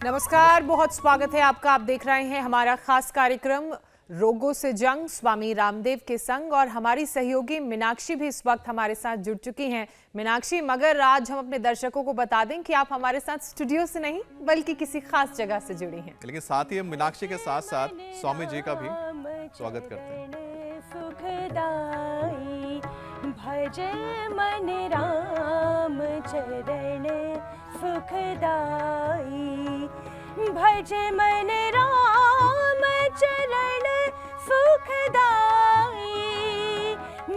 नमस्कार, बहुत स्वागत है आपका। आप देख रहे हैं हमारा खास कार्यक्रम रोगों से जंग स्वामी रामदेव के संग, और हमारी सहयोगी मीनाक्षी भी इस वक्त हमारे साथ जुड़ चुकी हैं। मीनाक्षी, मगर आज हम अपने दर्शकों को बता दें कि आप हमारे साथ स्टूडियो से नहीं बल्कि किसी खास जगह से जुड़ी हैं। लेकिन साथ ही हम मीनाक्षी के साथ साथ स्वामी जी का भी स्वागत करते हैं। सुखदाई भज मन राम चरण सुखदाई, भज मन राम चरण सुखदाई,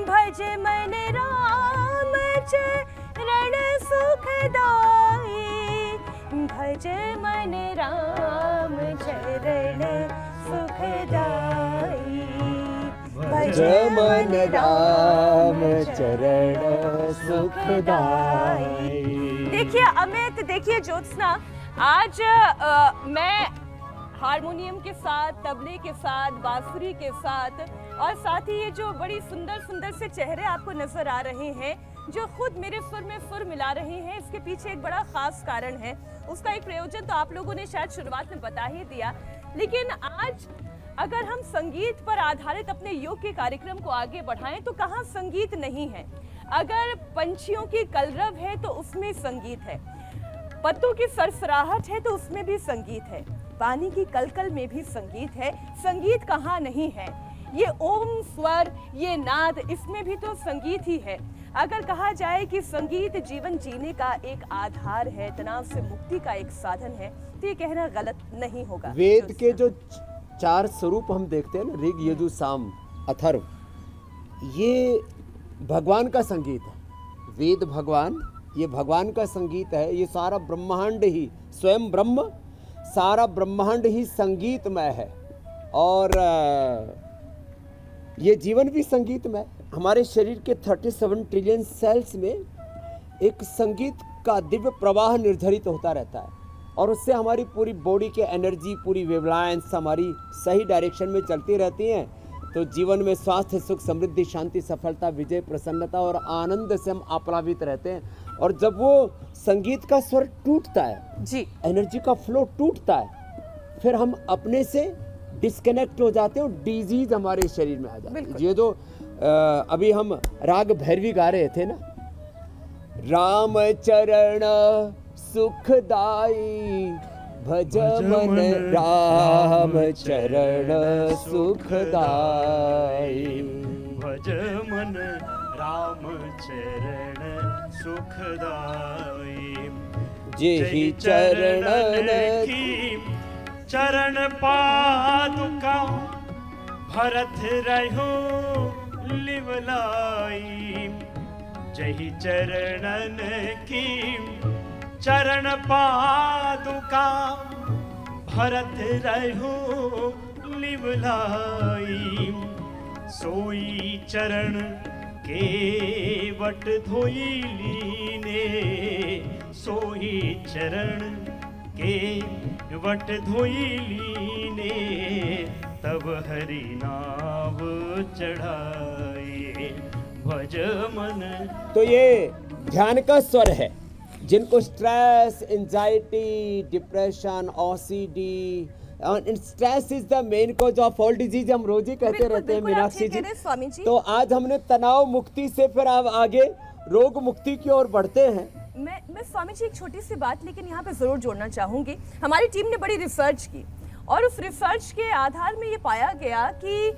भज मन राम चरण सुखदाई, भज मन राम चरण सुखदाई, भज मन राम चरण सुखदाई। देखिए अमित, देखिए ज्योत्सना, आज मैं हारमोनियम के साथ, तबले के साथ, बांसुरी के साथ, और साथ ही ये जो बड़ी सुंदर सुंदर से चेहरे आपको नजर आ रहे हैं जो खुद मेरे सुर में सुर मिला रहे हैं, इसके पीछे एक बड़ा खास कारण है। उसका एक प्रयोजन तो आप लोगों ने शायद शुरुआत में बता ही दिया, लेकिन आज अगर हम संगीत पर आधारित अपने योग के कार्यक्रम को आगे बढ़ाएं तो कहाँ संगीत नहीं है। अगर पंछियों की कलरव है तो उसमें संगीत है, पत्तों की सरसराहट है तो उसमें भी संगीत है, पानी की कलकल में भी संगीत है। संगीत कहाँ नहीं है। ये ओम स्वर, ये नाद, इसमें भी तो संगीत ही है। अगर कहा जाए कि संगीत जीवन जीने का एक आधार है, तनाव से मुक्ति का एक साधन है, तो ये कहना गलत नहीं होगा। वेद के जो 4 स्वरूप हम देखते हैं ना, ऋग, यजु, साम, अथर्व, ये भगवान का संगीत है। वेद भगवान, ये भगवान का संगीत है। ये सारा ब्रह्मांड ही, स्वयं ब्रह्म, सारा ब्रह्मांड ही संगीतमय है, और ये जीवन भी संगीतमय। हमारे शरीर के 37 ट्रिलियन सेल्स में एक संगीत का दिव्य प्रवाह निर्धारित होता रहता है, और उससे हमारी पूरी बॉडी के एनर्जी, पूरी वेवलाइंस हमारी सही डायरेक्शन में चलती रहती हैं। तो जीवन में स्वास्थ्य, सुख, समृद्धि, शांति, सफलता, विजय, प्रसन्नता और आनंद से हम आप्लावित रहते हैं। और जब वो संगीत का स्वर टूटता है जी, एनर्जी का फ्लो टूटता है, फिर हम अपने से डिस्कनेक्ट हो जाते हैं और डिजीज हमारे शरीर में आ जाती है। ये जो अभी हम राग भैरवी गा रहे थे ना, राम चरण सुखदाई, भज मन राम चरण सुखदाई, भज मन राम चरण सुखदाई। जेहि चरणन की चरण पादुका, भरत रहो लिवलाई। जहि चरणन की चरण पादुका, भरत रहो लिवलाई। सोई चरण के वट धोई लीने, सोई चरण के वट धोई लीने। तब हरि नाव चढ़ाए, भज मन। तो ये ध्यान का स्वर है। जिनको stress, anxiety, depression, OCD, stress is the main cause of all disease, हम रोज ही कहते रहते हैं मीनाक्षी जी। स्वामी जी, तो आज हमने तनाव मुक्ति से फिर अब आगे रोग मुक्ति की ओर बढ़ते हैं। मैं स्वामी जी एक छोटी सी बात लेकिन यहाँ पे जरूर जोड़ना चाहूंगी। हमारी टीम ने बड़ी रिसर्च की, और उस रिसर्च के आधार में ये पाया गया कि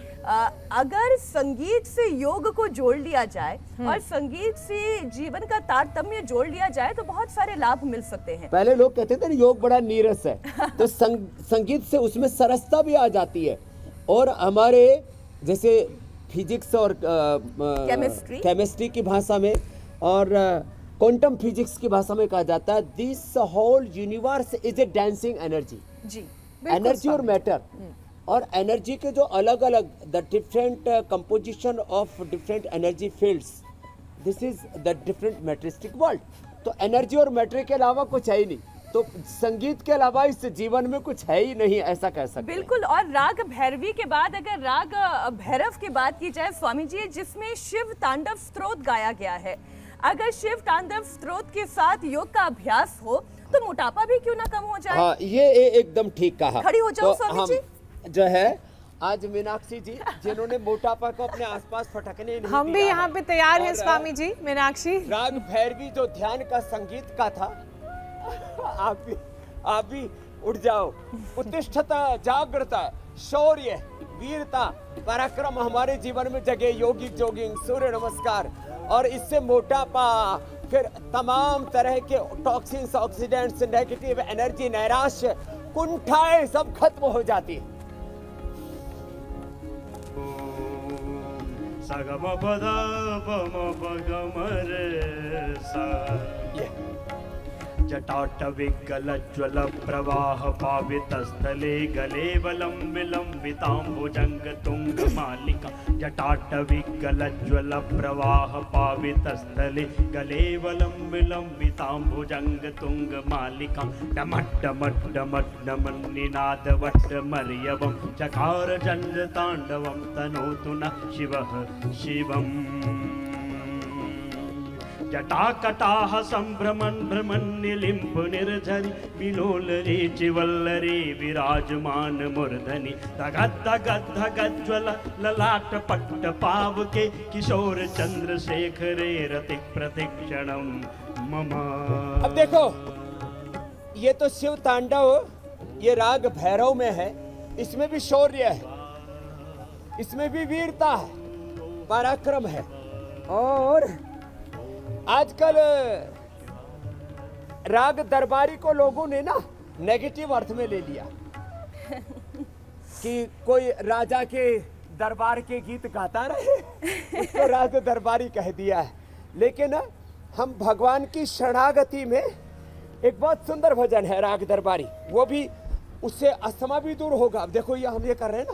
अगर संगीत से योग को जोड़ लिया जाए और संगीत से जीवन का तारतम्य जोड़ लिया जाए तो बहुत सारे लाभ मिल सकते हैं। पहले लोग कहते थे ना योग बड़ा नीरस है, तो संगीत से उसमें सरसता भी आ जाती है। और हमारे जैसे फिजिक्स और केमिस्ट्री की भाषा में और क्वांटम फिजिक्स की भाषा में कहा जाता है, this whole universe is a dancing energy. जी, एनर्जी और मैटर, और एनर्जी के जो अलग अलग the different composition of different energy fields, this is the different materialistic world. तो एनर्जी और मैटर के अलावा कुछ है ही नहीं। तो संगीत के अलावा इस जीवन में कुछ है ही नहीं, ऐसा कह सकते हैं। बिल्कुल। और राग भैरवी के बाद अगर राग भैरव की बात की जाए स्वामी जी, जिसमें शिव तांडव स्तोत्र गाया गया है, अगर शिव तांडव स्तोत्र के साथ योग का अभ्यास हो तो मोटापा भी क्यों ना कम हो जाए। हाँ, ये एकदम ठीक कहा। खड़ी हो जाओ तो स्वामी हम जी। जो है आज मीनाक्षी जी जिन्होंने मोटापा को अपने आसपास फटकने नहीं हम भी दिया यहाँ है। पे तैयार हैं और स्वामी जी। मीनाक्षी, राग भैरवी जो ध्यान का संगीत का था, आप भी उठ जाओ। उत्तिष्ठता, जागृता, शौर्य, वीरता, पराक्रम हमारे जीवन में जगे। योगिक जोगिंग, सूर्य नमस्कार, और इससे मोटापा, फिर तमाम तरह के टॉक्सिन्स, ऑक्सीडेंट्स, नेगेटिव एनर्जी, नैराश्य, कुंठाएं सब खत्म हो जाती है। सगम पद पम पगमर सा जटाटविगलज्ज्वल प्रवाह पावितस्थले गले विलम्बिताम्बुजंग तुंग मालिका। जटाटविगलज्ज्वल प्रवाह पावितस्थले गले विलम्बिताम्बुजंग तुंग मालिका। डमट डमट डमट डमन निनाद वट मर्यवं चकार जंड तांडवं तनोतु न शिवः शिवम्। जटाकटाह संभ्रमन् भ्रमन् निलिम्ब निर्झरि विलोलरे चिवल्लरे विराजमान मूर्धनि। धगद् धगद् धगज्ज्वल ललाट पट्ट पावके किशोर चंद्रशेखरे रति प्रतिक्षणं मम। अब देखो, ये तो शिव तांडव, ये राग भैरव में है, इसमें भी शौर्य है, इसमें भी वीरता है, पराक्रम है। और आजकल राग दरबारी को लोगों ने ना नेगेटिव अर्थ में ले लिया कि कोई राजा के दरबार के गीत गाता रहे, उसको राग दरबारी कह दिया है। लेकिन हम भगवान की शरणागति में एक बहुत सुंदर भजन है राग दरबारी, वो भी, उससे अस्थमा भी दूर होगा। अब देखो, ये हम ये कर रहे हैं ना,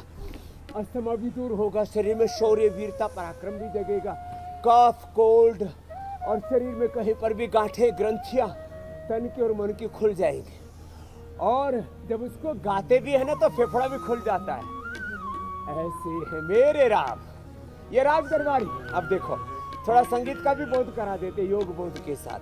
अस्थमा भी दूर होगा, शरीर में शौर्य, वीरता, पराक्रम भी जगेगा, कफ, कोल्ड, और शरीर में कहीं पर भी गांठें, ग्रंथियां तन की और मन की खुल जाएंगी। और जब उसको गाते भी है ना तो फेफड़ा भी खुल जाता है। ऐसे है मेरे राम, ये राग दरबारी। अब देखो, थोड़ा संगीत का भी बोध करा देते योग बोध के साथ।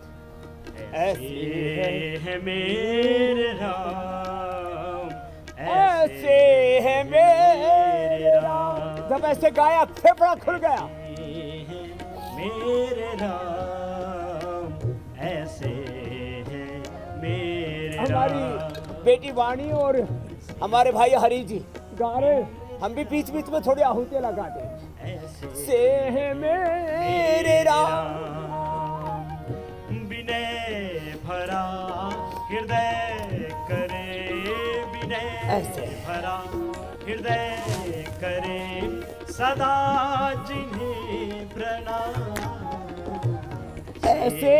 ऐसे है मेरे राम, ऐसे है मेरे राम। जब ऐसे गाया, फेफड़ा खुल गया। मेरे राम, ऐसे है मेरे हमारी राम। बेटी वाणी और हमारे भाई हरि जी गा रहे, हम भी बीच बीच में थोड़ी आहुतियां लगा दें। से है मेरे राम, विनय भरा हृदय करे, विनय ऐसे भरा हृदय करे सदा जिन्हें प्रणाम। ऐसे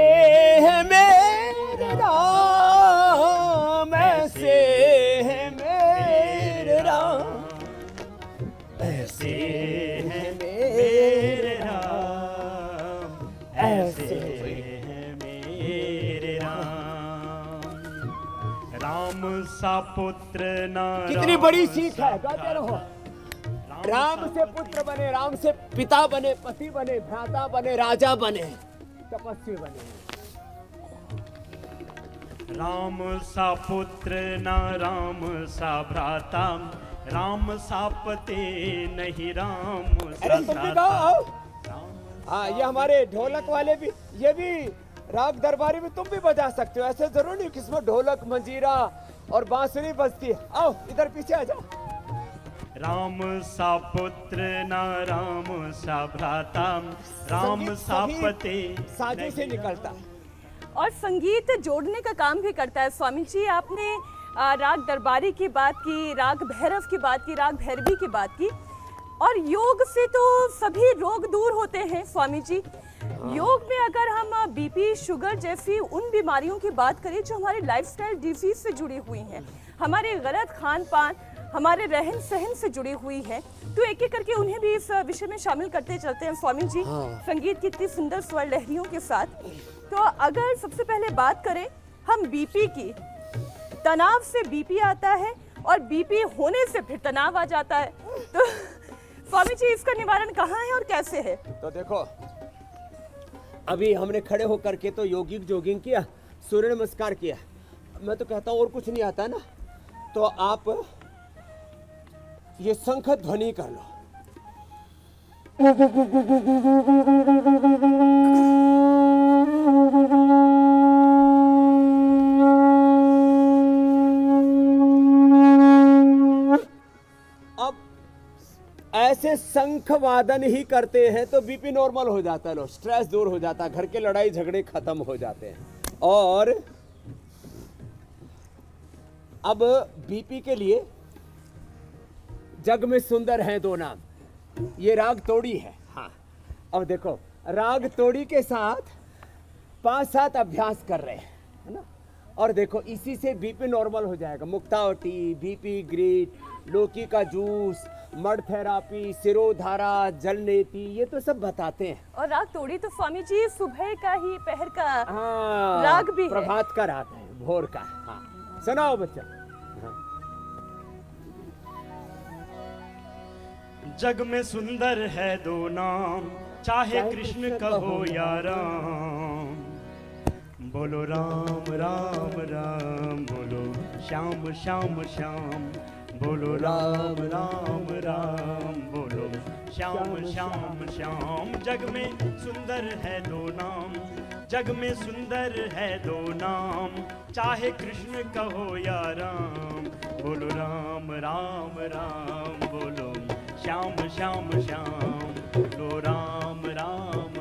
है मेरे राम, ऐसे है मेरे राम, ऐसे है मेरे राम, ऐसे है मेरे राम। राम सा पुत्र ना कितनी बड़ी सीख है, गाते रहो। राम से पुत्र बने, राम से पिता बने, पति बने, भ्राता बने, राजा बने, तपस्वी बने। राम सा पुत्र ना राम सा भ्राता, राम सा पते नहीं राम सा अरे तुम भी गाओ। हाँ, ये हमारे ढोलक वाले भी, ये भी राग दरबारी में तुम भी बजा सकते हो। ऐसे जरूर नहीं कि इसमें ढोलक, मंजीरा और बांसुरी बजती है। आओ इधर पीछे आ जाओ। राम सा पुत्र ना राम सा भ्राता, राम संगीत सा सभी पते साजों से निकलता है। और संगीत जोड़ने का काम भी करता है। स्वामी जी, आपने राग दरबारी की बात की, राग भैरव की बात की, राग भैरवी की बात की, और योग से तो सभी रोग दूर होते हैं स्वामी जी। योग में अगर हम बीपी, शुगर जैसी उन बीमारियों की बात करें जो हमारे लाइफस्टाइल डिजीज से जुड़ी हुई हैं, हमारे गलत खान पान, हमारे रहन सहन से जुड़ी हुई है, तो एक एक करके उन्हें भी इस विषय में शामिल करते चलते हैं स्वामी जी। संगीत की इतनी सुंदर स्वर लहरियों के साथ। तो अगर सबसे पहले बात करें हम बीपी की, तनाव से बीपी आता है और बीपी होने से फिर तनाव आ जाता है, तो स्वामी जी इसका निवारण कहाँ है और कैसे है? तो देखो, अभी हमने खड़े होकर के तो योगिक जॉगिंग किया, सूर्य नमस्कार किया। मैं तो कहता हूँ और कुछ नहीं आता ना, तो आप ये शंख ध्वनि कर लो। अब ऐसे शंख वादन ही करते हैं तो बीपी नॉर्मल हो जाता है, लो स्ट्रेस दूर हो जाता है, घर के लड़ाई झगड़े खत्म हो जाते हैं। और अब बीपी के लिए जग में सुंदर है दो नाम, ये राग तोड़ी है। हाँ, अब देखो राग तोड़ी के साथ 5-7 अभ्यास कर रहे हैं, है ना। और देखो इसी से बीपी नॉर्मल हो जाएगा। मुक्तावटी, बीपी ग्रीट, लौकी का जूस, मड थेरापी, सिरोधारा, जलनेती, ये तो सब बताते हैं। और राग तोड़ी तो स्वामी जी सुबह का ही, पहर का हाँ, राग भी है। प्रभात का राग है, भोर का। हाँ, सुनाओ बच्चा। जग में सुंदर है दो नाम, चाहे कृष्ण कहो या राम। बोलो राम राम राम, बोलो श्याम श्याम श्याम। बोलो राम राम राम, बोलो श्याम श्याम श्याम। जग में सुंदर है दो नाम, जग में सुंदर है दो नाम, चाहे कृष्ण कहो या राम। बोलो राम राम राम, बोलो श्याम श्याम श्याम। बोलो राम राम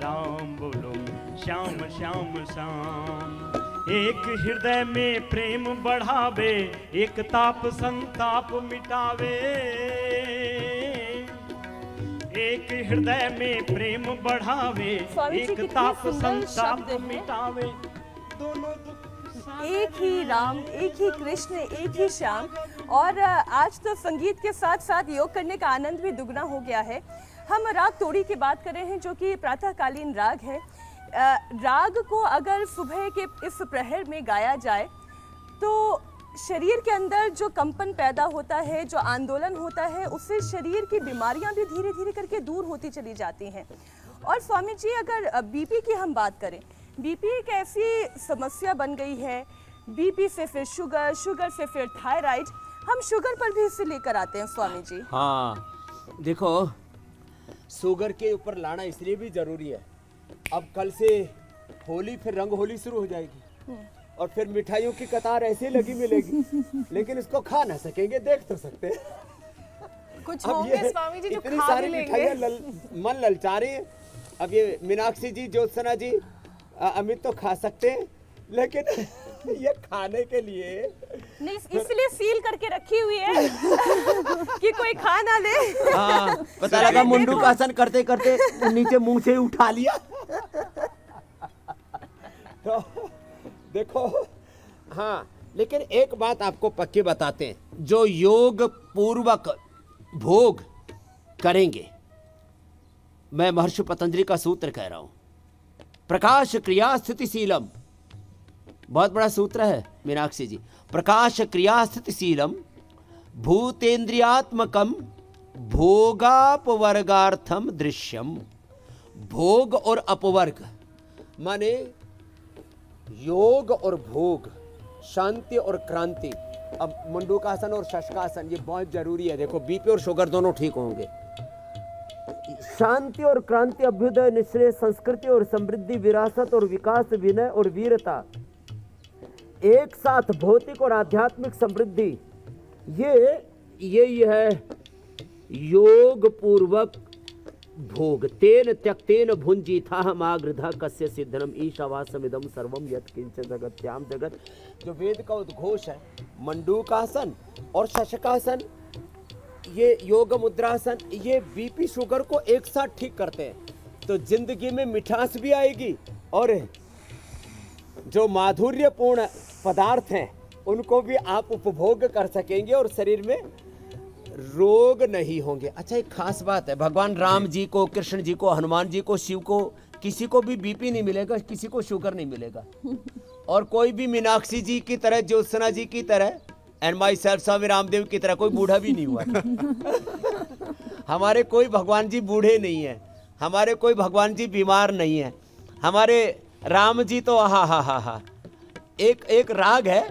राम, बोलो श्याम श्याम श्याम। एक हृदय में प्रेम बढ़ावे, एक ताप संताप मिटावे। एक हृदय में प्रेम बढ़ावे, स्वामी जी, एक कितने ताप सुंदर संताप शब्द हैं। मिटावे। दोनों एक ही राम, एक ही कृष्ण, एक ही श्याम। और आज तो संगीत के साथ साथ योग करने का आनंद भी दुगना हो गया है। हम राग तोड़ी की बात कर रहे हैं, जो कि प्रातःकालीन राग है। राग को अगर सुबह के इस प्रहर में गाया जाए तो शरीर के अंदर जो कंपन पैदा होता है, जो आंदोलन होता है, उससे शरीर की बीमारियां भी धीरे धीरे करके दूर होती चली जाती हैं। और स्वामी जी, अगर बीपी की हम बात करें, बीपी एक ऐसी समस्या बन गई है, बीपी से फिर शुगर, शुगर से फिर थायराइड, हम शुगर पर भी इसे लेकर आते हैं स्वामी जी। हाँ, देखो शुगर के ऊपर लाना इसलिए भी जरूरी है, अब कल से होली, फिर रंग होली शुरू हो जाएगी और फिर मिठाइयों की कतार ऐसे लगी मिलेगी, लेकिन इसको खा ना सकेंगे, देख तो सकते हैं। कुछ अब होंगे ये स्वामी जी जो इतनी खा सारी भी मिठाइयाँ लेंगे। मन ललचा रही है। अब ये मीनाक्षी जी, ज्योत्सना जी, अमित तो खा सकते हैं, लेकिन ये खाने के लिए नहीं, इसलिए सील करके रखी हुई है कि कोई खा ना ले। हाँ, पता लगा मुंडू का आसन करते करते नीचे मुंह से उठा लिया। तो देखो, हाँ, लेकिन एक बात आपको पक्की बताते हैं, जो योग पूर्वक भोग करेंगे, मैं महर्षि पतंजलि का सूत्र कह रहा हूं, प्रकाश क्रिया स्थितिशीलम, बहुत बड़ा सूत्र है मीनाक्षी जी। प्रकाश क्रिया स्थितिशीलम भूतेन्द्रियात्मकम भोगापवर्गार्थम दृश्यम। भोग और अपवर्ग माने योग और भोग, शांति और क्रांति। अब मुंडूकासन और शशकासन ये बहुत जरूरी है। देखो बीपी और शुगर दोनों ठीक होंगे। शांति और क्रांति, अभ्युदय, निश्चय, संस्कृति और समृद्धि, विरासत और विकास, विनय और वीरता, एक साथ भौतिक और आध्यात्मिक समृद्धि, ये है योग पूर्वक भोग। तेन त्यक्तेन भुंजीथाहमागृधा कस्य सिद्धनम ईशावासमिदं सर्वम यत् किंच जगत्याम जगत। जो वेद का उद्घोष है, मंडूकासन और शशकासन, ये योग मुद्रासन, ये बीपी शुगर को एक साथ ठीक करते हैं, तो जिंदगी में मिठास भी आएगी और जो माधुर्यपूर्ण पदार्थ हैं उनको भी आप उपभोग कर सकेंगे और शरीर में रोग नहीं होंगे। अच्छा, एक खास बात है, भगवान राम जी को, कृष्ण जी को, हनुमान जी को, शिव को, किसी को भी बीपी नहीं मिलेगा, किसी को शुगर नहीं मिलेगा। और कोई भी मीनाक्षी जी की तरह, ज्योत्सना जी की तरह, and my self Swami Ramdev की तरह कोई बूढ़ा भी नहीं हुआ। हमारे कोई भगवान जी बूढ़े नहीं है, हमारे कोई भगवान जी बीमार नहीं है। हमारे राम जी तो हा एक राग है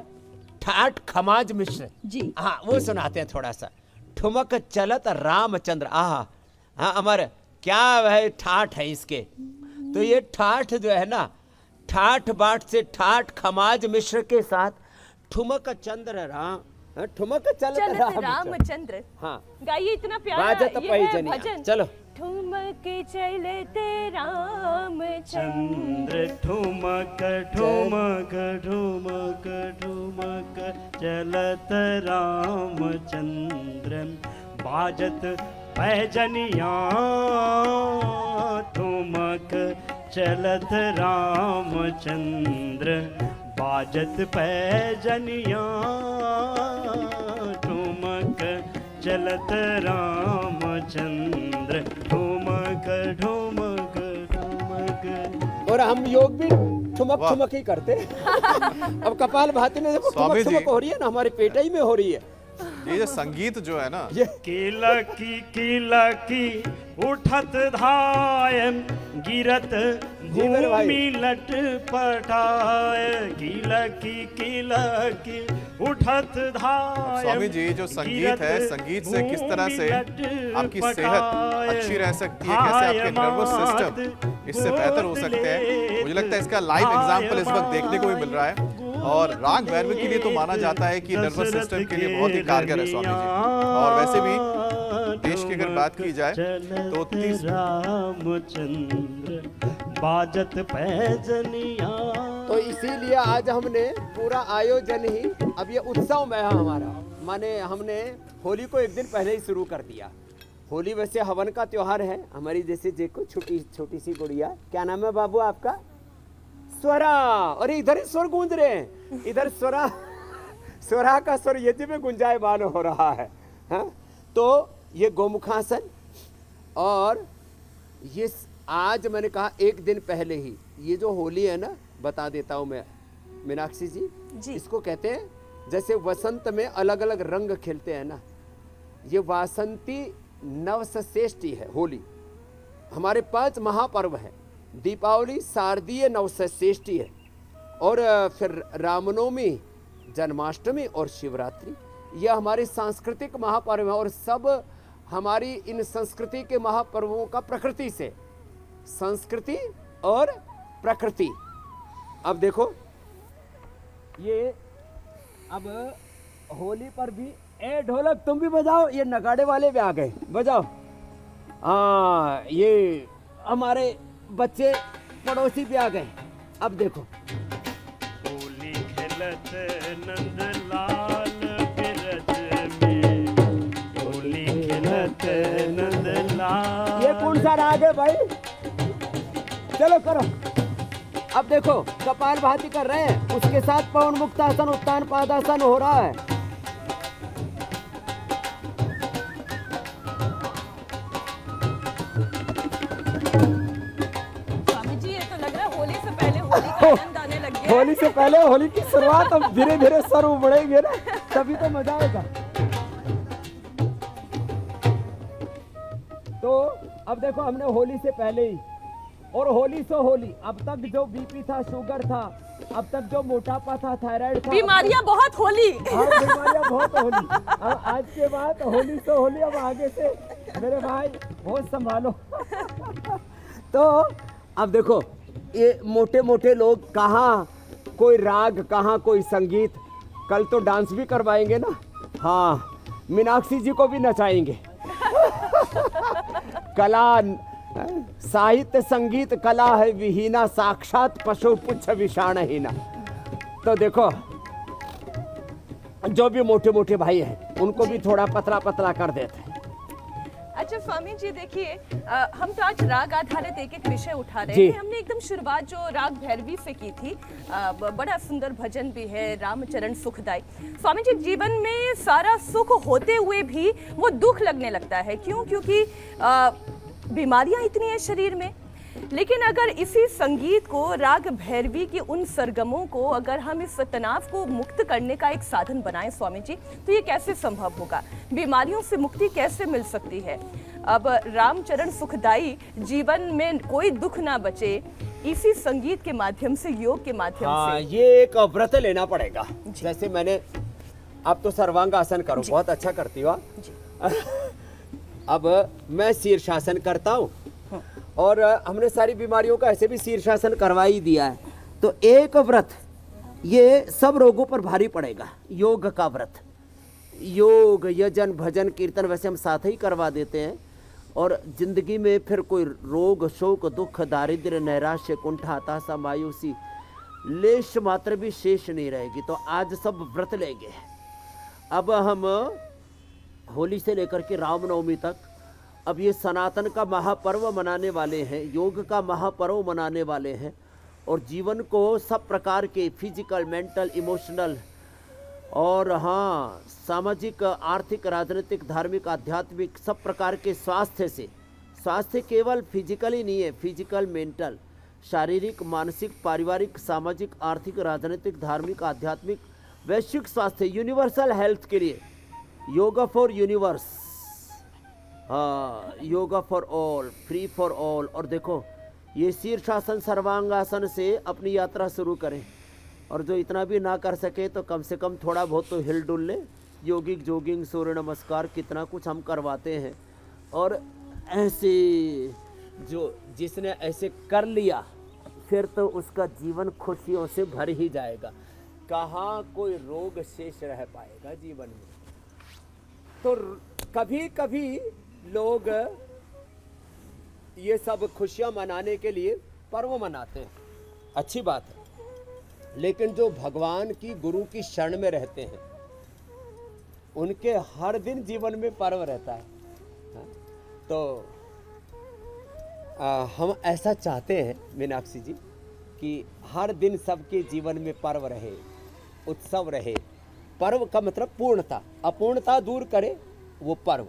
ठाठ खमाज मिश्र जी। हाँ वो सुनाते हैं थोड़ा सा। ठुमक चलत रामचंद्र आहा। हाँ अमर क्या है ठाठ है इसके। तो ये ठाठ जो है ना, ठाठ बाट से ठाठ खमाज मिश्र के साथ ठुमक चंद्र राम, ठुमक चलत रामचंद्र। हाँ गाइए, इतना प्यारा बाजत ये है पैजनिया। भजन। चलो। ठुमक चलते रामचंद्र, चंद्र ठुमक ठुमक ठुमक ठुमक चलत रामचंद्र, बाजत पैजनिया ठुमक चलत रामचंद्र, बाजत पैजनिया ठुमक चलत रामचंद्र, ठुमक ठुमक ठुमक। और हम योग भी ठुमक ठुमक ही करते अब कपाल भाती में देखो ठुमक स्वामी जी। ठुमक हो रही है ना, हमारे पेटाई में हो रही है। ये जो संगीत जो है ना, ये किला की उठत धाय, गिरत जी मेरे भाई। भूमि लट पटाए, किला की उठत धाय। स्वामी जी जो संगीत है, संगीत से किस तरह से आपकी सेहत अच्छी रह सकती है, कैसे आपके नर्वस सिस्टम इससे बेहतर हो सकते हैं, मुझे लगता है इसका लाइव एग्जांपल इस वक्त देखने को भी मिल रहा है। और राग भैरवी के लिए तो माना जाता है कि नर्वस सिस्टम के लिए बहुत ही कारगर है स्वामी जी। और वैसे भी देश की अगर बात की जाए तो रामचंद्र, बाजत पैजनिया। तो इसीलिए आज हमने पूरा आयोजन ही, अब ये उत्सव में है हमारा, माने हमने होली को एक दिन पहले ही शुरू कर दिया। होली वैसे हवन का त्योहार है, हमारी जैसे देखो छोटी छोटी सी गुड़िया, क्या नाम है बाबू आपका? स्वरा। अरे इधर ही स्वर गूंज रहे हैं, इधर स्वरा, स्वरा का स्वर यदि में गुंजायमान हो रहा है। हाँ? तो ये गोमुखासन, और ये आज मैंने कहा एक दिन पहले ही, ये जो होली है ना, बता देता हूँ मैं मीनाक्षी जी, इसको कहते हैं जैसे वसंत में अलग अलग रंग खिलते हैं ना, ये वासंती नवसश्रेष्ठी है होली। हमारे 5 महापर्व हैं, दीपावली शारदीय नवसश्रेष्ठी है, और फिर रामनवमी, जन्माष्टमी और शिवरात्रि, यह हमारे सांस्कृतिक महापर्व है। और सब हमारी इन संस्कृति के महापर्वों का प्रकृति से, संस्कृति और प्रकृति। अब देखो ये, अब होली पर भी ए ढोलक तुम भी बजाओ, ये नगाड़े वाले भी आ गए, बजाओ। हाँ ये हमारे बच्चे पड़ोसी भी आ गए। अब देखो होली खेलत नंदलाल बिरज में, होली खेलत नंदलाल। ये कौन सा राग है भाई? चलो करो। अब देखो कपाल भाती कर रहे हैं, उसके साथ पवन मुक्तासन, उत्तान पादासन हो रहा है। स्वामी जी, ये तो लग रहा है होली से पहले होली का आनंद आने लग गया। होली से पहले होली की शुरुआत, अब धीरे धीरे सर उबड़ेंगे ना, तभी तो मजा आएगा। तो अब देखो हमने होली से पहले ही, और होली से होली, अब तक जो बीपी था, शुगर था, अब तक जो मोटापा था, थायराइड था, बीमारियां बहुत होली। हाँ बीमारियां बहुत होली। अब आज के बाद होली से होली, अब आगे से मेरे भाई बहुत संभालो। तो अब देखो ये मोटे मोटे लोग, कहाँ कोई राग, कहाँ कोई संगीत, कल तो डांस भी करवाएंगे ना। हाँ मीनाक्षी जी को भी नचाएंगे। कला, साहित्य संगीत कला है विहीना, साक्षात पशु पुच्छ विषाणहीना। तो देखो जो भी मोटे मोटे भाई हैं उनको भी थोड़ा पतला पतला कर देते हैं। अच्छा स्वामी जी, देखिए हम तो आज राग आधारित एक एक विषय उठा रहे जी। हैं। हमने एकदम शुरुआत जो राग भैरवी से की थी, बड़ा सुंदर भजन भी है, रामचरण सुखदाई। स्वामी जी, जीवन में सारा सुख होते हुए भी वो दुख लगने लगता है, क्यों? क्योंकि बीमारियां इतनी हैं शरीर में। लेकिन अगर इसी संगीत को, राग भैरवी के उन सरगमों को, अगर हम इस तनाव को मुक्त करने का एक साधन बनाएं स्वामी जी, तो ये कैसे संभव होगा? बीमारियों से मुक्ति कैसे मिल सकती है? अब रामचरण सुखदाई, जीवन में कोई दुख ना बचे, इसी संगीत के माध्यम से, योग के माध्यम हाँ, से। ये एक व्रत लेना पड़ेगा। जैसे मैंने, आप तो सर्वांग आसन करो, बहुत अच्छा करती हो आप। अब मैं शीर्षासन करता हूँ, और हमने सारी बीमारियों का ऐसे भी शीर्षासन करवा ही दिया है। तो एक व्रत ये सब रोगों पर भारी पड़ेगा, योग का व्रत। योग, यजन, भजन, कीर्तन वैसे हम साथ ही करवा देते हैं, और जिंदगी में फिर कोई रोग, शोक, दुख, दारिद्र्य, नैराश्य, कुंठा, हताशा, मायूसी, लेश मात्र भी शेष नहीं रहेगी। तो आज सब व्रत लेंगे। अब हम होली से लेकर के रामनवमी तक अब ये सनातन का महापर्व मनाने वाले हैं, योग का महापर्व मनाने वाले हैं, और जीवन को सब प्रकार के फिजिकल, मेंटल, इमोशनल और हाँ सामाजिक, आर्थिक, राजनीतिक, धार्मिक, आध्यात्मिक सब प्रकार के स्वास्थ्य से, स्वास्थ्य केवल फिजिकली नहीं है, फिजिकल, मेंटल, शारीरिक, मानसिक, पारिवारिक, सामाजिक, आर्थिक, राजनीतिक, धार्मिक, आध्यात्मिक, वैश्विक स्वास्थ्य, यूनिवर्सल हेल्थ के लिए योगा फॉर यूनिवर्स, हाँ, yoga for all, free for all. और देखो ये शीर्षासन, सर्वांगासन से अपनी यात्रा शुरू करें, और जो इतना भी ना कर सके तो कम से कम थोड़ा बहुत तो हिल डुल ले। योगिक, जोगिंग, सूर्य नमस्कार, कितना कुछ हम करवाते हैं। और ऐसे जो जिसने ऐसे कर लिया फिर तो उसका जीवन खुशियों से भर ही जाएगा। कहाँ कोई रोग शेष रह पाएगा जीवन में। तो कभी कभी लोग ये सब खुशियाँ मनाने के लिए पर्व मनाते हैं, अच्छी बात है, लेकिन जो भगवान की, गुरु की शरण में रहते हैं उनके हर दिन जीवन में पर्व रहता है। तो हम ऐसा चाहते हैं मीनाक्षी जी कि हर दिन सबके जीवन में पर्व रहे, उत्सव रहे। पर्व का मतलब पूर्णता, अपूर्णता दूर करे वो पर्व।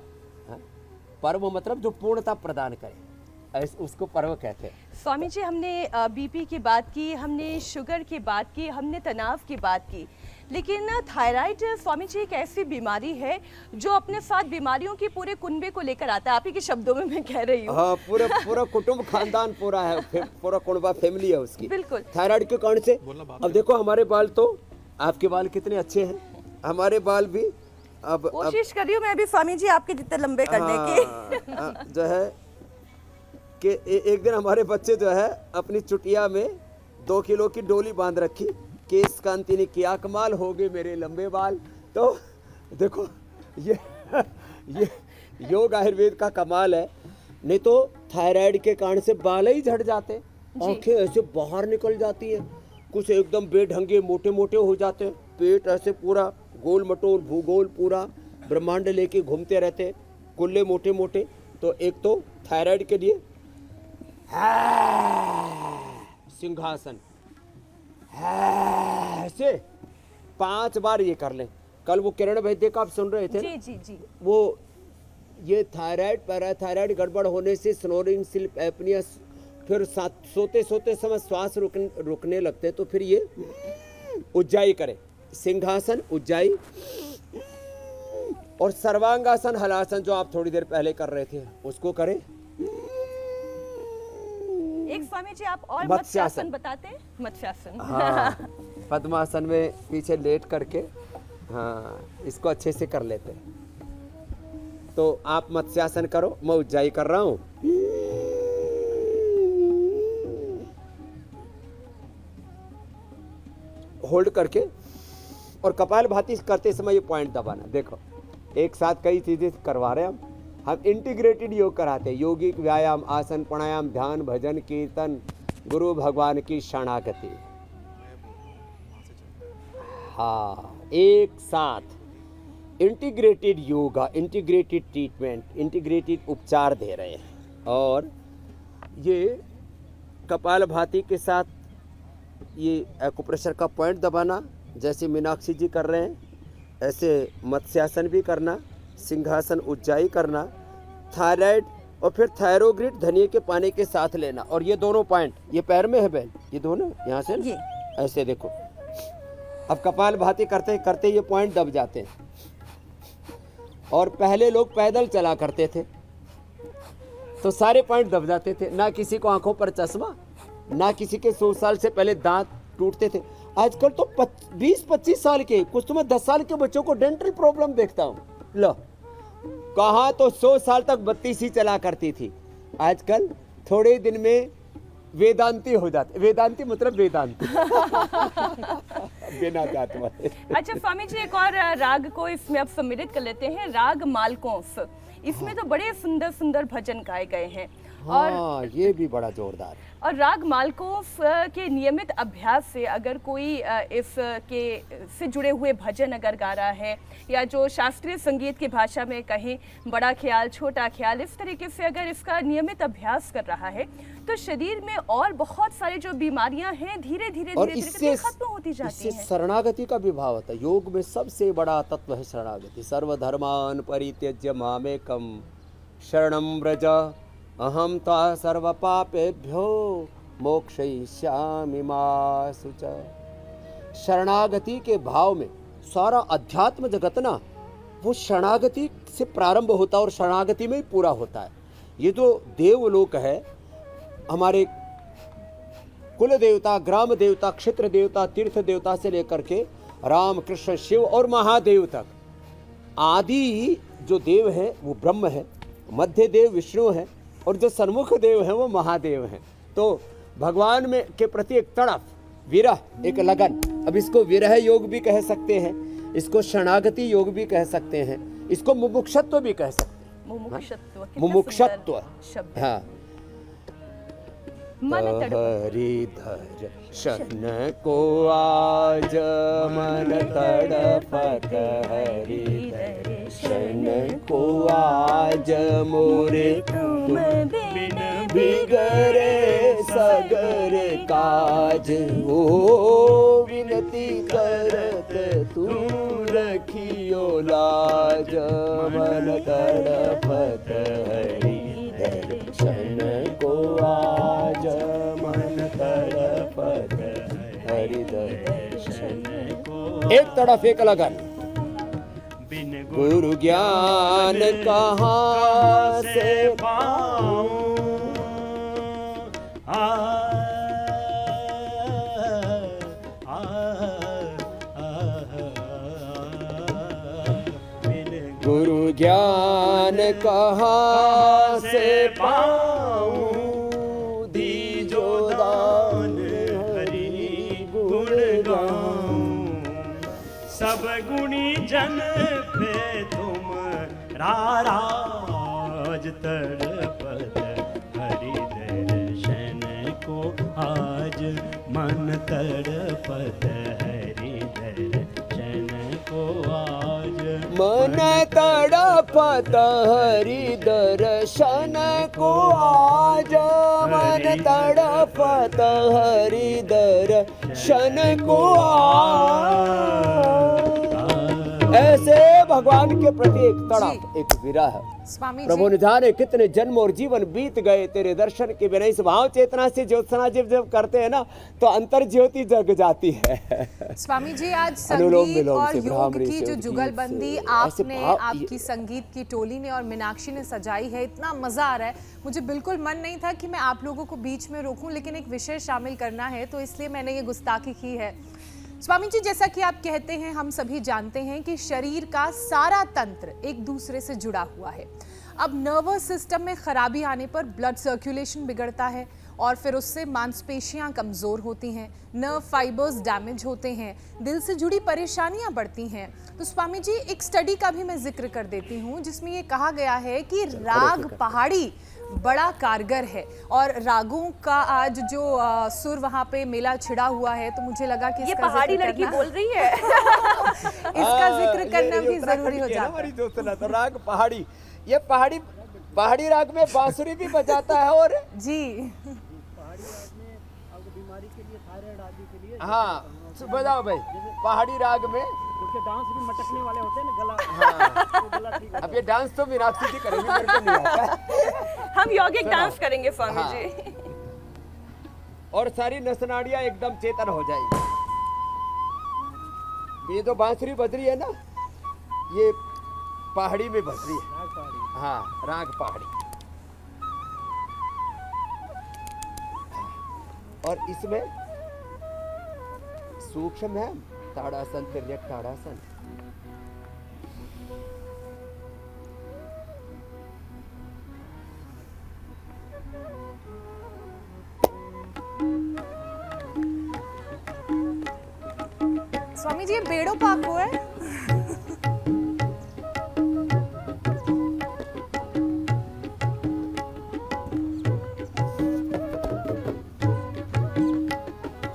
पर्व मतलब जो पूर्णता प्रदान करे, उसको पर्व कहते हैं। स्वामी जी, हमने बीपी की बात की, हमने शुगर की बात की, हमने तनाव की बात की, लेकिन थायराइड स्वामी जी एक ऐसी बीमारी है जो अपने साथ बीमारियों की पूरे कुनबे को लेकर आता है। आप ही के शब्दों में मैं कह रही हूँ। हाँ, पूरा कुटुंब, खानदान पूरा है, पूरा कुनबा फैमिली है उसकी। बिल्कुल। थायराइड के कारण से अब देखो हमारे बाल, तो आपके बाल कितने अच्छे हैं, हमारे बाल भी अब कोशिश कर रही हूँ मैं भी स्वामी जी आपके जितने लंबे करने की। जो है कि एक दिन हमारे बच्चे जो है अपनी चुटिया में 2 किलो की डोली बांध रखी, केस कांति ने किया कमाल, हो गए मेरे लंबे बाल। तो देखो ये योग आयुर्वेद का कमाल है। नहीं तो थायराइड के कारण से बाल ही झड़ जाते, आंखें ऐसे बाहर निकल जाती है, कुछ एकदम बेढंगे मोटे मोटे हो जाते हैं, पेट ऐसे पूरा गोल मटोल, भूगोल पूरा ब्रह्मांड लेके घूमते रहते, कुल्ले मोटे मोटे। तो एक तो थायराइड के लिए सिंहासन ऐसे 5 बार ये कर लें। कल वो किरण वैद्य का आप सुन रहे थे जी जी जी। वो ये थायराइड, पैराथायराइड गड़बड़ होने से स्नोरिंग, स्लीप एपनिया, फिर सोते सोते समय श्वास रुकने लगते, तो फिर ये उज्जाई करें, सिंहासन, उज्जाई, और सर्वांगासन, हलासन जो आप थोड़ी देर पहले कर रहे थे उसको करें। एक स्वामी जी आप और मत्स्यासन मत्स्यासन बताते हैं। मत्स्यासन, हाँ, पद्मासन में पीछे लेट करके, हाँ, इसको अच्छे से कर लेते हैं। तो आप मत्स्यासन करो, मैं उज्जाई कर रहा हूं। होल्ड करके, और कपालभाति करते समय ये पॉइंट दबाना। देखो एक साथ कई चीजें करवा रहे हैं हम इंटीग्रेटेड योग कराते हैं। योगिक व्यायाम, आसन, प्राणायाम, ध्यान, भजन, कीर्तन, गुरु भगवान की शरणागति, हाँ, एक साथ integrated yoga, integrated treatment, integrated उपचार दे रहे हैं। और ये कपालभाति के साथ ये एक्यूप्रेशर का पॉइंट दबाना, जैसे मीनाक्षी जी कर रहे हैं, ऐसे मत्स्यासन भी करना, सिंहासन, उज्जाई करना, थायराइड, और फिर थायरोग्रिड धनिये के पानी के साथ लेना। और ये दोनों पॉइंट, ये पैर में है बैल, ये दोनों यहाँ से ये ऐसे देखो। अब कपालभाति करते करते ये पॉइंट दब जाते हैं। और पहले लोग पैदल चला करते थे तो सारे पॉइंट दब जाते थे, ना किसी को आंखों पर चश्मा, ना किसी के 100 साल से पहले दांत टूटते थे। आजकल तो 20-25 साल के, कुछ तो मैं 10 साल के बच्चों को डेंटल प्रॉब्लम देखता हूँ। लो, कहाँ तो 100 साल तक बत्तीस ही चला करती थी, आजकल थोड़े दिन में वेदांती हो जाते। वेदांती मतलब वेदांती बिना जात वाले। अच्छा स्वामी जी, एक और राग को इसमें अब सम्मिलित कर लेते हैं, राग मालकोफ। इसमें तो बड़े सुंदर सुंदर भजन गाए गए हैं। हाँ, ये भी बड़ा जोरदार है। और राग मालकोफ के नियमित अभ्यास से अगर कोई इसके से जुड़े हुए भजन अगर गा रहा है, या जो शास्त्रीय संगीत की भाषा में कहें बड़ा ख्याल छोटा ख्याल, इस तरीके से अगर इसका नियमित अभ्यास कर रहा है तो शरीर में और बहुत सारी जो बीमारियां हैं धीरे धीरे और धीरे धीरे खत्म होती जाती इससे हैं। शरणागति का भी भाव होता है। योग में सबसे बड़ा तत्व है शरणागति। सर्वधर्मान परित्यज्य मामेकम शरणं व्रज अहम त्वा सर्व पापेभ्यो मोक्षयिष्यामि मा शुचा। शरणागति के भाव में सारा अध्यात्म जगत ना, वो शरणागति से प्रारंभ होता है और शरणागति में ही पूरा होता है। ये जो देवलोक है, हमारे कुल देवता, ग्राम देवता, क्षेत्र देवता, तीर्थ देवता से लेकर के राम कृष्ण शिव और महादेव तक, आदि जो देव है वो ब्रह्म है, मध्य देव विष्णु है और जो सन्मुख देव है वो महादेव हैं। तो भगवान में के प्रति एक तड़प, विरह, एक लगन। अब इसको विरह योग भी कह सकते हैं, इसको शरणागति योग भी कह सकते हैं, इसको मुमुक्षत्व भी कह सकते हैं। मुमुक्षत्व, कितना मुमुक्षत्व, सुंदर शब्द। हाँ। मन तड़प हरिधर शन को आज मन तड़पत, हरिधर शन को आज मोरे तुम बिन बिगड़े सगर काज। ओ विनती करत तू रखियो लाज, मन तड़पत हरिधर शन को आज मन तड़पत हरिधर शन को। एक तरफ एक लगन। गुरु ज्ञान कहाँ से पाऊं, गुरु ज्ञान कहाँ से पाऊं, दीजो दान हरि गुण गाऊं। सब गुणी जन पे तुम राज तड़पत, हरि दर्शन को आज मन तड़पत, हरि दर्शन को आज मन तड़पत हरि दर्शन को आज, मन तड़पत हरि दर्शन को आज। ऐसे भगवान के प्रति एक तड़प, एक विरह। स्वामी प्रभु जी, ने जाने कितने जन्म और जीवन बीत गए तेरे दर्शन के बिना। इस भाव चेतना से ज्योत्सना जब करते हैं ना, तो अंतर ज्योति जग जाती है। स्वामी जी, आज अनुलोम संगीत विलोम और से, योग भ्रामरी की से, जो उद्गीत जुगलबंदी से, आपने, ऐसे भाव- आपकी संगीत की टोली ने और मीनाक्षी ने सजाई है, इतना मजा आ रहा है। मुझे बिल्कुल मन नहीं था कि मैं आप लोगों को बीच में रोकूं, लेकिन एक विषय शामिल करना है तो इसलिए मैंने ये गुस्ताखी की है। स्वामी जी, जैसा कि आप कहते हैं, हम सभी जानते हैं कि शरीर का सारा तंत्र एक दूसरे से जुड़ा हुआ है। अब नर्वस सिस्टम में खराबी आने पर ब्लड सर्कुलेशन बिगड़ता है और फिर उससे मांसपेशियां कमज़ोर होती हैं, नर्व फाइबर्स डैमेज होते हैं, दिल से जुड़ी परेशानियां बढ़ती हैं। तो स्वामी जी, एक स्टडी का भी मैं जिक्र कर देती हूं जिसमें ये कहा गया है कि राग पहाड़ी बड़ा कारगर है। और रागों का आज जो सुर वहाँ पे मेला छिड़ा हुआ है, तो मुझे लगा कि ये इसका पहाड़ी जिक्र लड़की करना- बोल रही है। इसका जिक्र करना भी जरूरी हो जाता है। हमारी ज्योत्सना तो राग पहाड़ी, ये पहाड़ी राग में बांसुरी भी बजाता है। और जी, हाँ, बजाओ भाई। पहाड़ी राग में उसके डांस भी मटकने वाले होते हैं ना, गला तो गला ठीक अब ये डांस तो मीनाक्षी जी करेंगे, मेरे को नहीं आता। हम यौगिक डांस करेंगे स्वामी हाँ। जी। और सारी नसनाड़ियां एकदम चेतन हो जाएगी। ये तो बांसुरी बज रही है ना, ये पहाड़ी में बज रही है। हाँ, राग पहाड़ी। और इसमें सूक्ष्म है ताड़ासन, तिर्यक ताड़ासन। स्वामी जी, ये बेड़ो पाक हुआ है।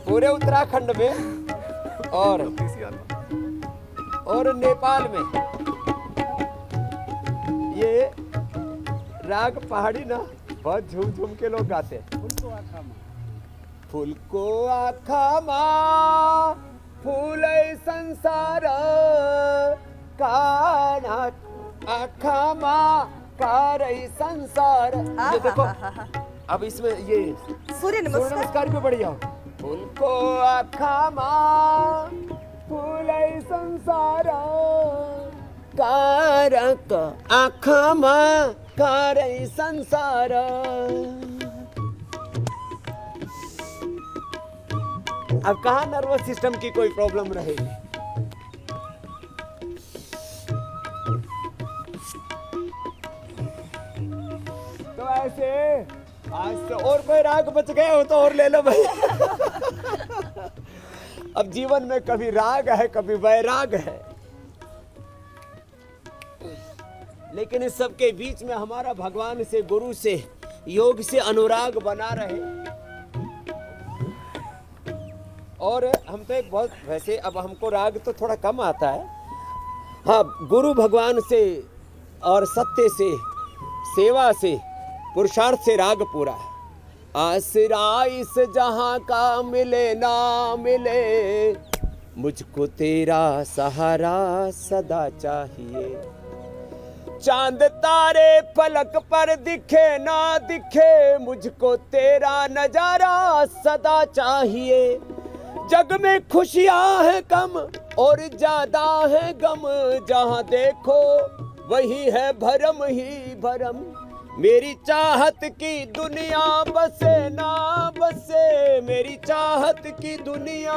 पूरे उत्तराखंड में और नेपाल में ये राग पहाड़ी ना बहुत झूम झूम के लोग गाते हैं। फूल को आखा माँ फूल संसार काना आखा माँ कारई संसार। ये देखो अब इसमें ये सूर्य नमस्कार भी बढ़िया। फूल को आखा माँ फूल संसार कारक आखा माँ कारई संसार। अब कहाँ नर्वस सिस्टम की कोई प्रॉब्लम रहेगी। तो ऐसे आज तो और कोई राग बच गया हो तो और ले लो भाई। अब जीवन में कभी राग है कभी वैराग है, लेकिन इस सब के बीच में हमारा भगवान से गुरु से योग से अनुराग बना रहे। और हम तो एक बहुत वैसे अब हमको राग तो थोड़ा कम आता है। हाँ, गुरु भगवान से और सत्य से सेवा से पुरुषार्थ से राग पूरा है। आसरा इस जहां का मिले ना मिले, मुझको तेरा सहारा सदा चाहिए। चांद तारे पलक पर दिखे ना दिखे, मुझको तेरा नजारा सदा चाहिए। जग में खुशियां हैं कम और ज्यादा है गम, जहां देखो वही है भरम ही भरम। मेरी चाहत की दुनिया बसे ना बसे, मेरी चाहत की दुनिया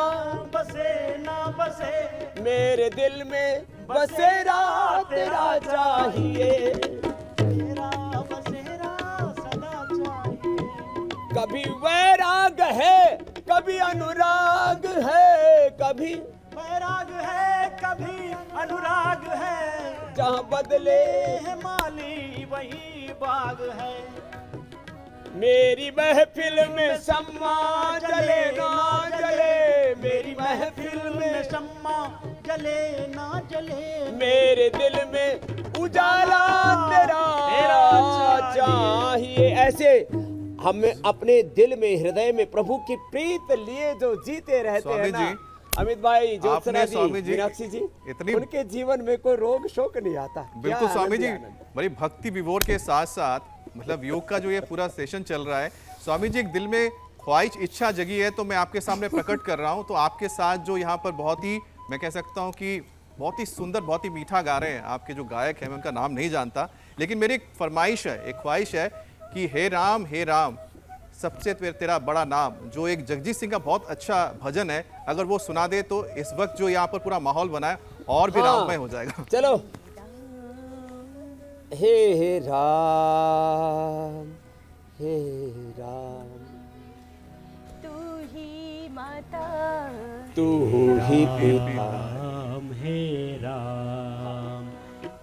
बसे ना बसे, मेरे दिल में बसेरा तेरा चाहिए। तेरा बसेरा सदा चाहिए। कभी वैराग है कभी अनुराग है, कभी वैराग है कभी अनुराग है, जहाँ बदले है माली वही बाग है। मेरी महफिल में शम्मा जले ना जले, मेरी महफिल में शम्मा जले ना जले, मेरे दिल में उजाला तेरा चाहिए। ऐसे हमें अपने दिल में हृदय में प्रभु की प्रीत लिए जो जीते रहते हैं ना, अमित भाई, ज्योत्सना जी, मीनाक्षी जी, उनके जीवन में कोई रोग शोक नहीं आता। बिल्कुल स्वामी जी, बड़ी भक्ति विभोर के साथ साथ मतलब योग का जो ये पूरा सेशन चल रहा है, स्वामी जी एक दिल में ख्वाहिश इच्छा जगी है तो मैं आपके सामने प्रकट कर रहा हूँ। तो आपके साथ जो यहाँ पर बहुत ही मैं कह सकता हूँ कि बहुत ही सुंदर बहुत ही मीठा गा रहे हैं आपके जो गायक हैं, मैं उनका नाम नहीं जानता, लेकिन मेरी एक फरमाइश है, एक ख्वाहिश है कि हे राम सबसे तेरा बड़ा नाम, जो एक जगजीत सिंह का बहुत अच्छा भजन है, अगर वो सुना दे तो इस वक्त जो यहाँ पर पूरा माहौल बना है और भी राममय हो जाएगा। चलो। हे राम तू ही माता तू ही पिता, राम हे राम,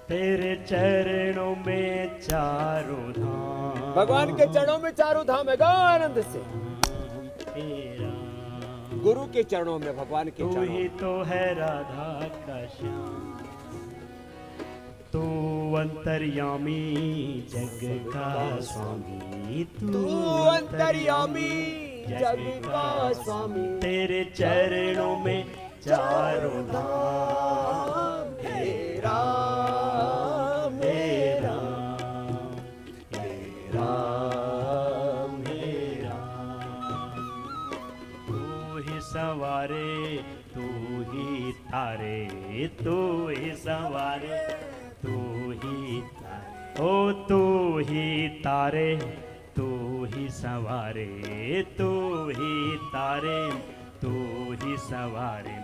तेरे चरणों में चारों धाम। भगवान के चरणों में चारों धाम है। गाओ आनंद से। हे राम, गुरु के चरणों में, भगवान के तू चरणों ही में। तो है राधा का श्याम, तू अंतर्यामी जग का स्वामी, तू अंतर्यामी जग का स्वामी। तेरे चरणों में चारों धाम। हे राम हे राम हे राम, तू ही सवारे तू ही तारे, तू ही सवारे तू ही तारे, ओ तू ही तारे तू ही संवारे, तू ही तारे, तू ही संवारे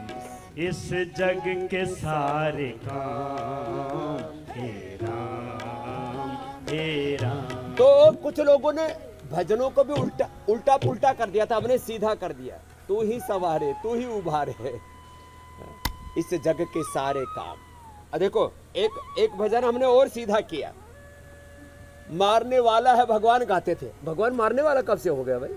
इस जग के सारे काम, हे राम हे राम। तो कुछ लोगों ने भजनों को भी उल्टा पुल्टा कर दिया था, हमने सीधा कर दिया। तू ही संवारे, तू ही उभारे इस जग के सारे काम। देखो एक भजन हमने और सीधा किया, मारने वाला है भगवान गाते थे। भगवान मारने वाला कब से हो गया भाई?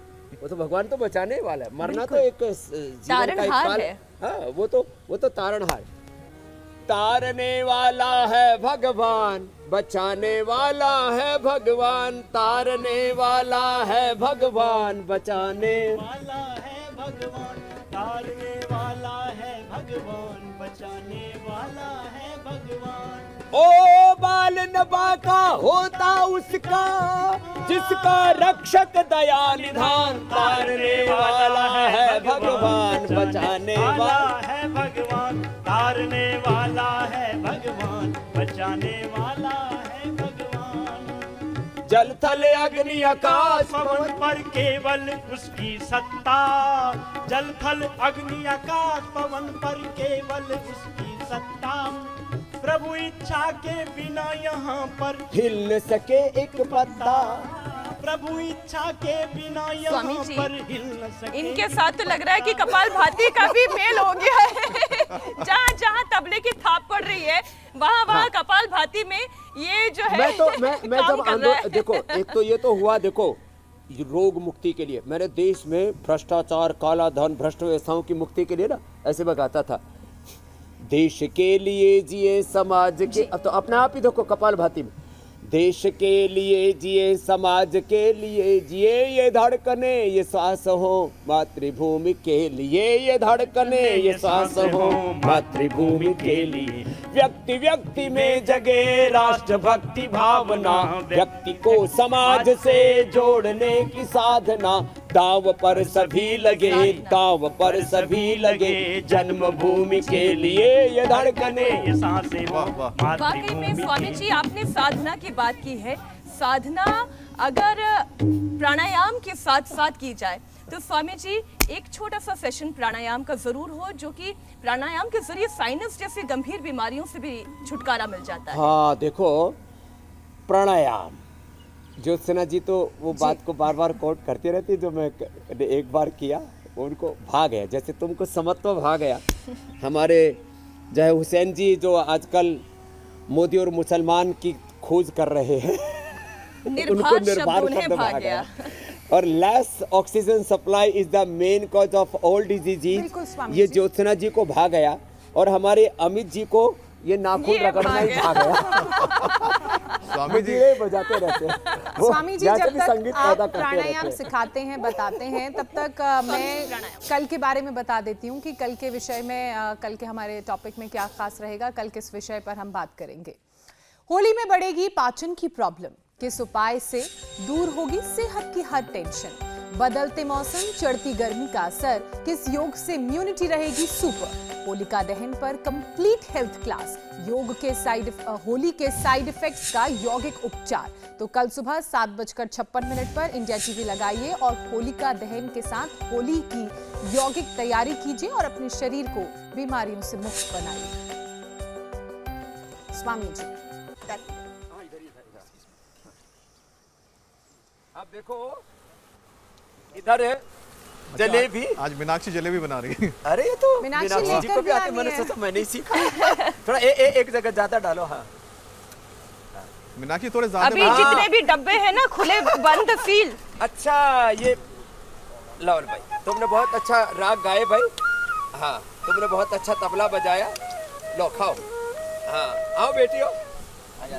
वो तो भगवान तो बचाने वाला है। मरना तो एक जीवन का एक काल है। हाँ, वो तो तारणहार। तारने वाला है भगवान, बचाने वाला है भगवान, तारने वाला है भगवान, बचाने वाला है भगवान, तारने वाला है भगवान, बचाने वाला है भगवान। ओ बाल नबा का होता उसका, जिसका रक्षक दया निधान, तारने वाला है भगवान, बचाने वाला है भगवान, तारने वाला है भगवान, बचाने वाला है भगवान। जल थल अग्नि आकाश पवन पर केवल उसकी सत्ता, जल थल अग्नि आकाश पवन पर केवल उसकी सत्ता। प्रभु इच्छा के बिना यहाँ पर हिल न सके एक पत्ता, प्रभु इच्छा के बिना स्वामी यहाँ जी, पर हिल न सके। इनके साथ तो लग रहा है कि कपाल भाती का भी मेल हो गया है। जहाँ जहाँ तबले की थाप पड़ रही है, वहाँ कपाल भाती में ये जो है मैं काम जब कर रहा है। देखो, एक तो ये तो हुआ, देखो रोग मुक्ति के लिए मैंने देश में भ्रष्टाचार, काला धन, भ्रष्ट व्यवस्थाओं की मुक्ति के लिए ना ऐसे बताता था, देश के लिए जिए समाज के। अब तो अपने आप ही देखो कपाल भाती में, देश के लिए जिए समाज के लिए जिए, ये धड़कने ये श्वास हो मातृभूमि के लिए, ये धड़कने ये श्वास हो मातृभूमि के लिए। व्यक्ति व्यक्ति में जगे राष्ट्रभक्ति भावना, व्यक्ति को समाज से जोड़ने की साधना, दाव पर सभी लगे, दाव पर सभी लगे, जन्मभूमि के लिए ये धड़कने ये सांसें वो वाकई में स्वामी जी आपने साधना की बात की है। साधना अगर प्राणायाम के साथ साथ की जाए तो स्वामी जी एक छोटा सा सेशन प्राणायाम का जरूर हो, जो कि प्राणायाम के जरिए साइनस जैसी गंभीर बीमारियों से भी छुटकारा मिल जाता है। हाँ देखो, प्राणायाम ज्योत्सना जी तो वो बात को बार बार कोट करती रहती, जो मैं एक बार किया उनको भा गया, जैसे तुमको समत्व भा गया। हमारे जय हुसैन जी जो आजकल मोदी और मुसलमान की खोज कर रहे हैं, उनको निर्भर शब्द भा गया। और less oxygen supply is the main cause of all disease, ये ज्योत्सना जी को भा गया। और हमारे अमित जी को ये नाखून रगड़ना ही भा गया। स्वामी जी बजाते रहते हैं। स्वामी जी जब तक आप प्राणायाम सिखाते हैं, बताते हैं, तब तक मैं कल के बारे में बता देती हूँ कि कल के विषय में, कल के हमारे टॉपिक में क्या खास रहेगा। कल किस विषय पर हम बात करेंगे। होली में बढ़ेगी पाचन की प्रॉब्लम, किस उपाय से दूर होगी सेहत की हर टेंशन। बदलते मौसम, चढ़ती गर्मी का असर, किस योग से इम्यूनिटी रहेगी सुपर। होलिका दहन पर कंप्लीट हेल्थ क्लास, होली के साइड इफेक्ट्स का यौगिक उपचार। तो कल सुबह 7:56 पर इंडिया टीवी लगाइए और होलिका दहन के साथ होली की यौगिक तैयारी कीजिए और अपने शरीर को बीमारियों से मुक्त बनाइए। स्वामी जी अब देखो इधर है जलेबी। आज मीनाक्षी जलेबी बना रही है। अरे ये तो मीनाक्षी जी लेकर को भी भी आती, आ मैंने गई है। सोचा मैंने ही सीखा। थोड़ा एक जगह ज्यादा डालो। हाँ मीनाक्षी थोड़े ज्यादा अभी जितने भी डब्बे हैं ना खुले बंद सील। अच्छा, ये लावल भाई तुमने बहुत अच्छा राग गाए भाई। हाँ तुमने बहुत अच्छा तबला बजाया। लो खाओ। हाँ आओ बेटियों,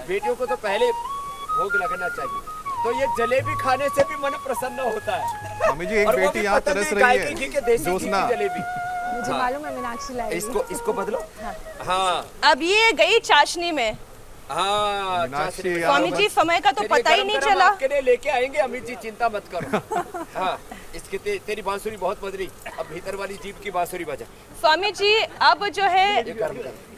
बेटियों को तो पहले भोग लगना चाहिए। तो ये जलेबी खाने से भी मन प्रसन्न होता है। स्वामी जी एक और वो बेटी भी यहाँ पतंग तरस की रही गाय है, की घी के देसी घी की ज्योत्सना। जलेबी। मुझे हाँ। मालूम है मीनाक्षी लाएगी। इसको बदलो। हाँ अब ये गई चाशनी में। हाँ मीनाक्षी स्वामी जी समय का तो पता ही नहीं चला। आपके लिए लेके आएंगे अमित जी, चिंता मत करो। हाँ इसकी तेरी बांसुरी बहुत बदली, अब भीतर वाली जीभ की बांसुरी बजा। स्वामी जी अब जो है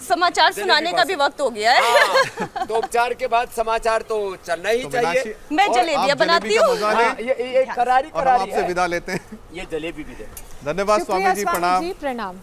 समाचार सुनाने का भी वक्त हो गया है। तो उपचार के बाद समाचार तो चलना ही तो चाहिए। मीनाक्षी, मैं और जलेबियां आप बनाती जलेबी का हूँ। मजा लें, हाँ, ये करारी और हम करारी आपसे है। विदा लेते हैं। ये जलेबी भी दे। धन्यवाद शुक्रिया स्वामी जी, स्वामी प्रणाम। जी, प्रणाम।